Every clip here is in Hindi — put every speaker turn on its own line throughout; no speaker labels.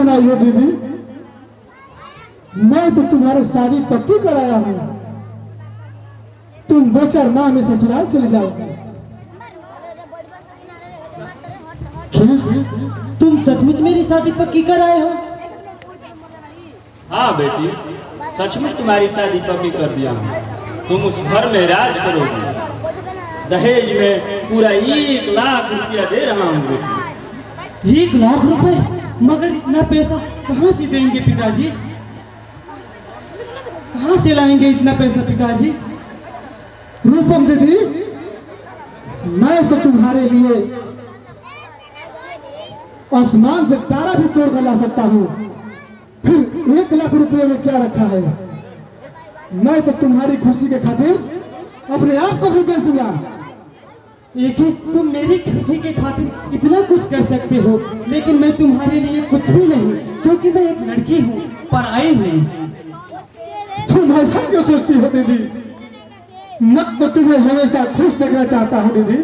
सुनाइए दीदी, मैं तो तुम्हारी शादी पक्की कराया हूँ। तुम 2-4 माह में ससुराल चले जाओगे।
तुम सचमुच मेरी शादी पक्की कराए हो?
हाँ बेटी, सचमुच तुम्हारी शादी पक्की कर दिया हूँ। तुम उस घर में राज करोगी। दहेज में पूरा 1 लाख रुपया दे रहा हूँ बेटी।
1 लाख रुपए? मगर इतना पैसा कहाँ से देंगे पिताजी? कहाँ से लाएंगे इतना पैसा पिताजी?
रूपम दीदी, मैं तो तुम्हारे लिए आसमान से तारा भी तोड़ कर ला सकता हूँ, फिर 1 लाख रुपए में क्या रखा है? मैं तो तुम्हारी खुशी के खातिर अपने आप को भी बेच दूंगा।
एक ही तुम मेरी खुशी के खातिर इतना कुछ कर सकते हो, लेकिन मैं तुम्हारे लिए कुछ भी नहीं, क्योंकि मैं एक लड़की हूँ, पराई हूँ।
तुम ऐसा क्यों सोचती हो दीदी? मैं तो तुम्हें हमेशा खुश देखना चाहता हूँ दीदी।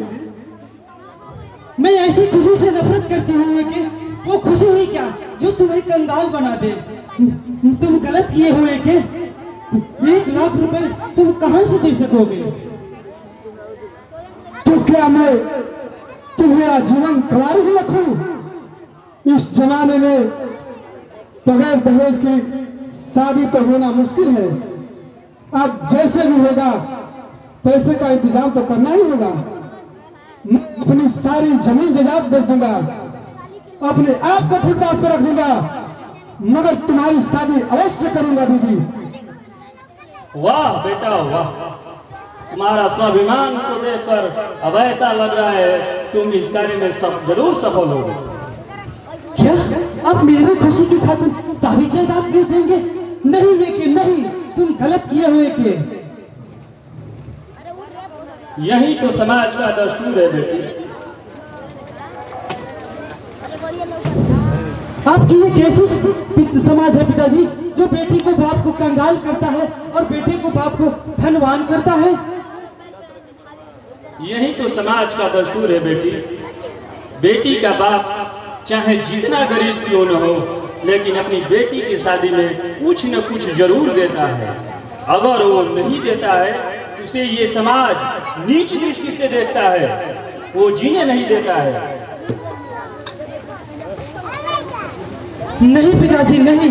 मैं ऐसी खुशी से नफरत करती हूँ कि वो खुशी ही क्या जो तुम्हें कंगाल बना दे। तुम गलत किए हुए कि 1 लाख रुपए तुम कहाँ से दे सकोगे?
तो क्या मैं तुम्हें आजीवन कुंवारी ही रखूं? इस जमाने में बगैर दहेज की शादी तो होना मुश्किल है। अब जैसे भी होगा पैसे का इंतजाम तो करना ही होगा। मैं अपनी सारी जमीन जायदाद बेच दूंगा, अपने आप को फुटपाथ पर रख दूंगा, मगर तुम्हारी शादी अवश्य करूंगा दीदी।
वाह बेटा वाह, तुम्हारा स्वाभिमान को देखकर अब ऐसा लग रहा है तुम इस कार्य में जरूर सफल होगे।
क्या अब मेरी खुशी की खातिर सारी जायदाद बेच देंगे? नहीं ये कि नहीं, तुम गलत किए हुए कि।
यही तो समाज का दस्तूर है बेटी।
आपकी ये कैसी समाज है पिताजी, जो बेटी को बाप को कंगाल करता है और बेटे को बाप को धनवान करता है?
यही तो समाज का दस्तूर है बेटी। बेटी का बाप चाहे जितना गरीब क्यों न हो, लेकिन अपनी बेटी की शादी में कुछ न कुछ जरूर देता है। अगर वो नहीं देता है उसे ये समाज नीच दृष्टि से देखता है, वो जीने नहीं देता है।
नहीं पिताजी नहीं,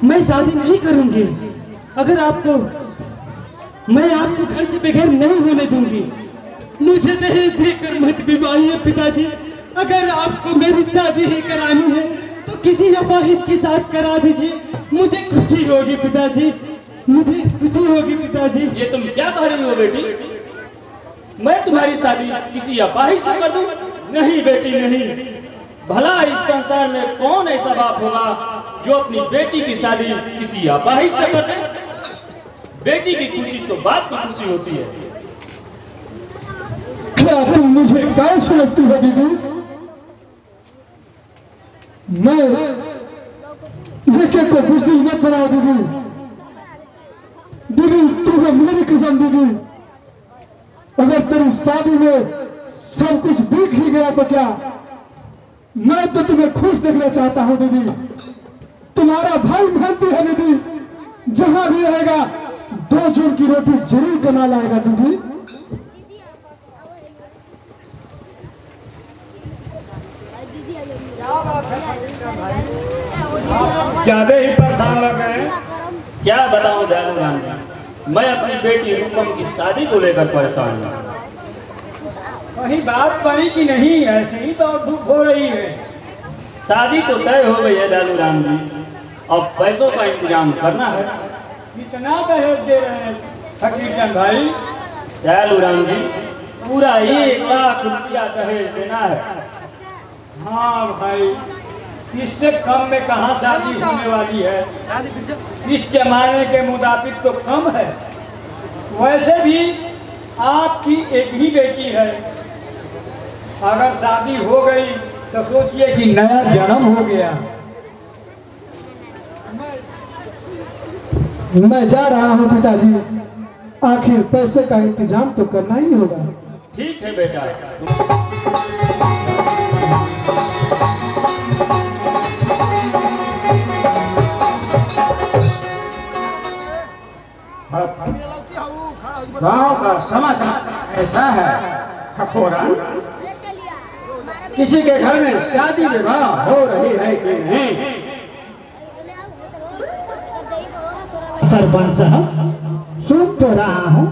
मैं शादी नहीं करूंगी। अगर आपको मैं आपको घर से बगैर नहीं होने दूंगी। मुझे दहेज देकर मत बिवाइए पिताजी। अगर आपको मेरी शादी ही करानी है तो किसी अपाहिज के साथ करा दीजिए, मुझे खुशी होगी पिताजी, मुझे खुशी होगी पिताजी।
ये तुम क्या कह रही हो बेटी? मैं तुम्हारी शादी किसी अपाहिज से कर दूं? नहीं बेटी नहीं। भला इस संसार में कौन ऐसा बाप होगा जो अपनी बेटी की शादी किसी अपाहिज से कर दे? बेटी की खुशी तो बाप की खुशी होती है।
क्या तुम मुझे गाय समझती हो दीदी? मैं को बुजदिल मत बनाओ दीदी। दीदी तुम्हें मेरी कसम दीदी, अगर तेरी शादी में सब कुछ बिक ही गया तो क्या, मैं तो तुम्हें खुश देखना चाहता हूं दीदी। तुम्हारा भाई मेहनती है दीदी, जहां भी रहेगा 2 जून की रोटी जरूर कमा लाएगा दीदी।
ज्यादा ही परेशान लग रहे हैं।
क्या बताऊं दयालु राम जी, मैं अपनी बेटी रूपम की शादी को लेकर परेशान हूँ।
कहीं बात बनी कि नहीं? ऐसे ही तो धूप हो रही है।
शादी तो तय हो गई है दयालु राम जी, अब पैसों का इंतजाम करना है।
कितना दहेज दे रहे हैं फकीरचंद भाई?
दयालु राम जी, पूरा 1 लाख रुपया दहेज देना है।
हाँ भाई, इससे कम में कहाँ शादी होने वाली है? इस जमाने के मुताबिक तो कम है। वैसे भी आपकी एक ही बेटी है, अगर शादी हो गई तो सोचिए कि नया जन्म हो गया।
मैं जा रहा हूं पिताजी, आखिर पैसे का इंतजाम तो करना ही होगा।
ठीक है बेटा।
का समाचार ऐसा है खखोरन, किसी के घर में शादी विवाह हो रही है कि नहीं?
सरपंच साहब, सुन तो रहा हूँ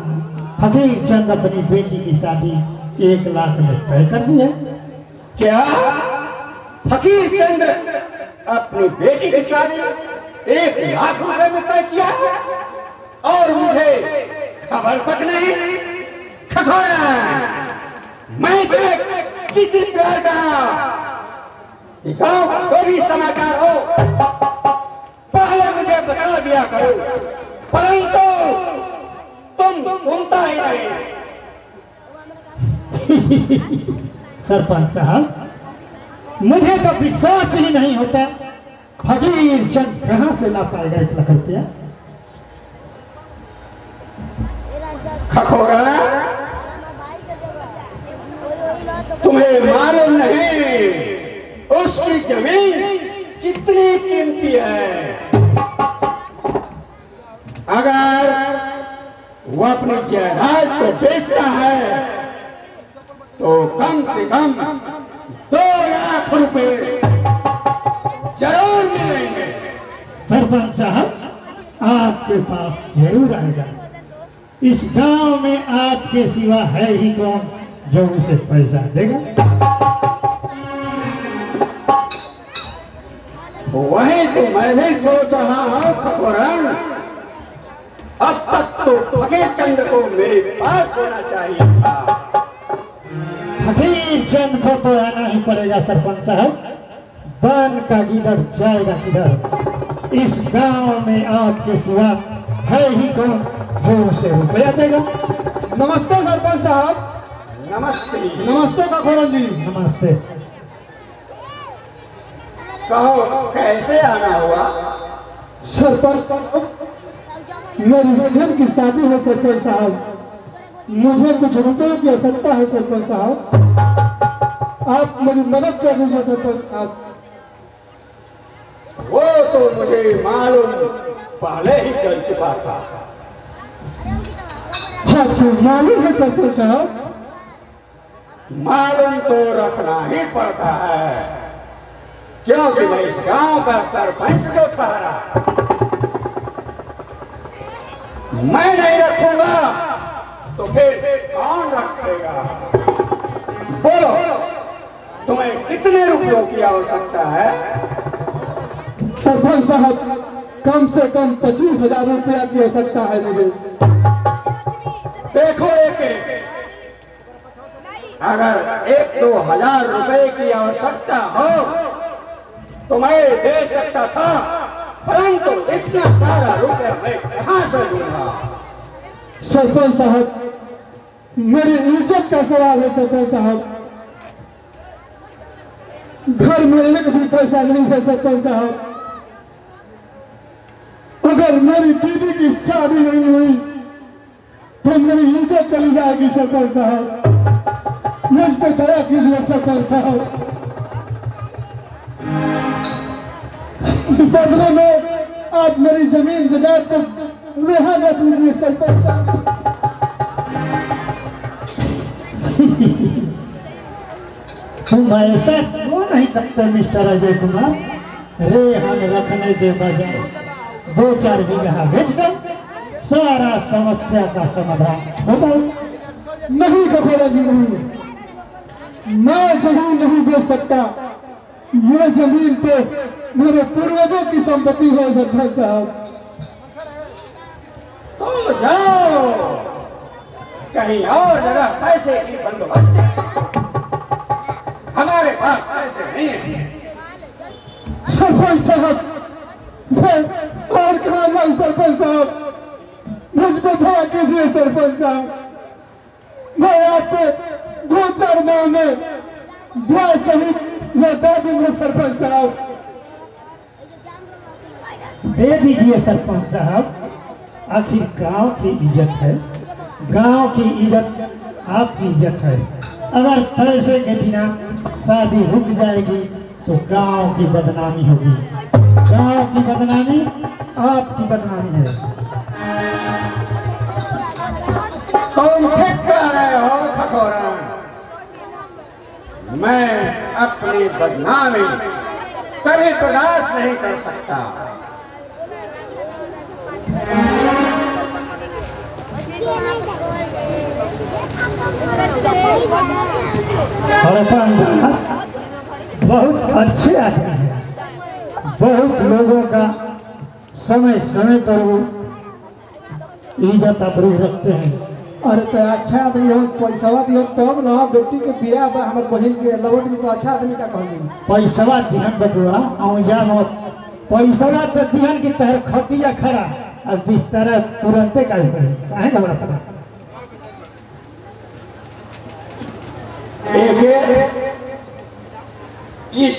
फकीर चंद अपनी बेटी की शादी 1 लाख में तय कर दी है।
क्या फकीर चंद अपनी बेटी की शादी 1 लाख रुपए में तय किया है और मुझे खबर तक नहीं? खखोरा, मैं तुम्हें कितनी प्यार का गांव का कोई भी समाचार हो पहले मुझे बता दिया करो, परंतु तुम सुनता ही नहीं।
सरपंच साहब, मुझे तो विश्वास ही नहीं होता फकीर चंद कहाँ से ला पाएगा 1 लाख रुपया।
खखोरा, तुम्हें मालूम नहीं उसकी जमीन कितनी कीमती है। अगर वो अपनी जायदाद को बेचता है तो कम से कम 2 लाख रुपए जरूर मिलेंगे।
सरपंच साहब, आपके पास जरूर आएगा। इस गांव में आपके सिवा है ही कौन जो उसे पैसा देगा।
वही तो मैं भी सोच रहा हूँ खखोरन, अब तक तो फकीर चंद को मेरे पास होना चाहिए था।
फकीर चंद को तो आना ही पड़ेगा सरपंच साहब। बन का गिदड़ जाएगा किधर। इस गांव में आपके सिवा है ही कौन जो उसे रुपया देगा।
नमस्ते सरपंच साहब।
नमस्ते।
नमस्ते खखोरन जी।
नमस्ते।
कहो कैसे आना हुआ?
सरपंच, मेरी बहन की शादी है सरपंच साहब, मुझे कुछ रुपए की आवश्यकता है सरपंच साहब, आप मेरी मदद कर दीजिए सरपंच साहब।
वो तो मुझे मालूम पहले ही चल चुका था।
आपको मालूम है सरपंच साहब?
मालूम तो रखना ही पड़ता है, क्योंकि मैं इस गांव का सरपंच जो ठहरा। मैं नहीं रखूंगा तो फिर कौन रखेगा? बोलो, तुम्हें कितने रुपयों की आवश्यकता है?
सरपंच साहब, कम से कम 25,000 रुपया की आवश्यकता है मुझे।
देखो एक अगर 1-2 हजार रुपए की आवश्यकता हो तो मैं दे सकता था, परंतु इतना सारा रुपया मैं कहां से दूंगा?
सरपंच साहब, मेरी इज्जत का सवाल है सरपंच साहब। घर में एक भी पैसा नहीं है सरपंच साहब। अगर मेरी दीदी की शादी नहीं हुई तो मेरी इज्जत चली जाएगी सरपंच साहब। मुझ पे दया कीजिए सरपंच साहब। बदले में आप मेरी जमीन जायदाद को रिहा न दीजिए सरपंच साहब।
तुम ऐसा क्यों नहीं करते मिस्टर अजय कुमार? रेहन रखने के बजाय 2-4 बीघा बेचकर सारा समस्या का समाधान होता है।
नहीं खखोरा जी, नहीं, मैं जमीन नहीं बेच सकता। ये जमीन तो मेरे पूर्वजों की संपत्ति है सरपंच साहब।
तो जाओ कहीं और जगह पैसे की बंदोबस्त करो। हमारे पास पैसे नहीं है।
सरपंच साहब, मैं और कहाँ जाऊँ सरपंच साहब? मुझ पर दया कीजिए सरपंच साहब। मैं आपको 2-4 माह में ब्याज सहित लौटा दूंगा सरपंच साहब।
दे दीजिए सरपंच साहब। आखिर गांव की इज्जत है, गांव की इज्जत आपकी इज्जत है। अगर पैसे के बिना शादी रुक जाएगी तो गांव की बदनामी होगी। गांव की बदनामी आपकी बदनामी है।
तुम
ना मिली कभी बर्दाश्त नहीं कर सकता।
सरपंच बहुत अच्छे आदमी हैं, बहुत लोगों का समय समय पर वो इज्जत आबरू रखते हैं।
अरे तो अच्छा आदमी हम पैसा दियो तब ना बेटी के बियाह बा हमर बहन के लौट जी तो अच्छा आदमी का कहली।
पैसवा दिहन बटुआ आऊँ जा मत, पैसवा तो दिहन की तरह खटिया खड़ा और बिस्तर तुरंते काहे काहे घबरा पड़ा।
इस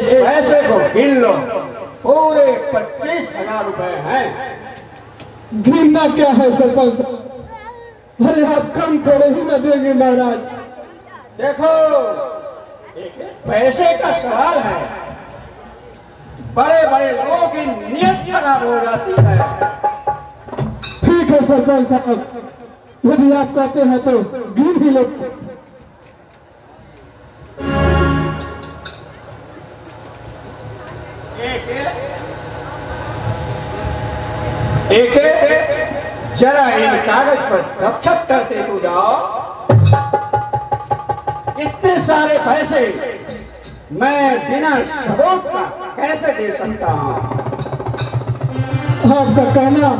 पैसे को गिन लो, पूरे 25,000 रुपए हैं।
गिनना क्या है सरपंच? अरे आप कम थोड़े ही ना देंगे महाराज।
देखो एक पैसे का सवाल है, बड़े बड़े लोगों की नीयत खराब हो जाती है।
ठीक है सरपंच साहब, यदि आप कहते हैं तो गिन ही लो।
एक जरा इन कागज पर दस्तखत करते तो जाओ। इतने सारे पैसे मैं बिना सबूत का कैसे दे सकता हूँ?
आपका कहना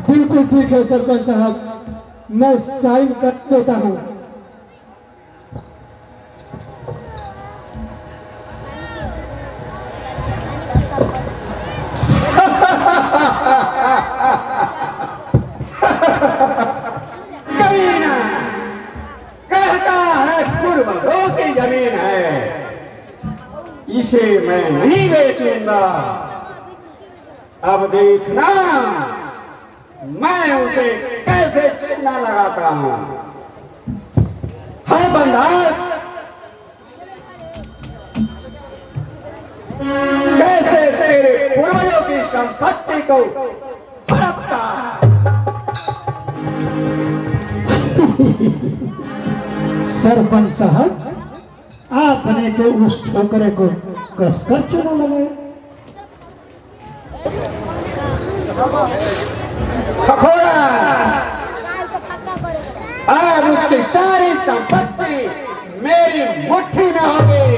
बिल्कुल ठीक है सरपंच साहब, मैं साइन कर देता हूँ।
कमीना कहता है पूर्वजों की जमीन है, इसे मैं नहीं बेचूंगा। अब देखना मैं उसे कैसे चूना लगाता हूं। है बंदास, कैसे तेरे पूर्वजों की संपत्ति को हड़पता है।
सरपंच साहब, आपने तो उस छोकरे को कसकर चुना लगाया।
खखोड़ा, अब उसकी सारी संपत्ति मेरी मुट्ठी में होगी।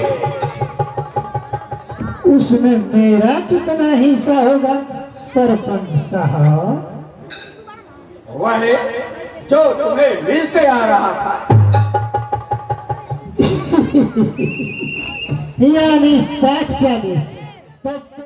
उसमें मेरा कितना हिस्सा होगा सरपंच साहब?
वह जो तुम्हें मिलते आ रहा था।
यानी 60-40। तब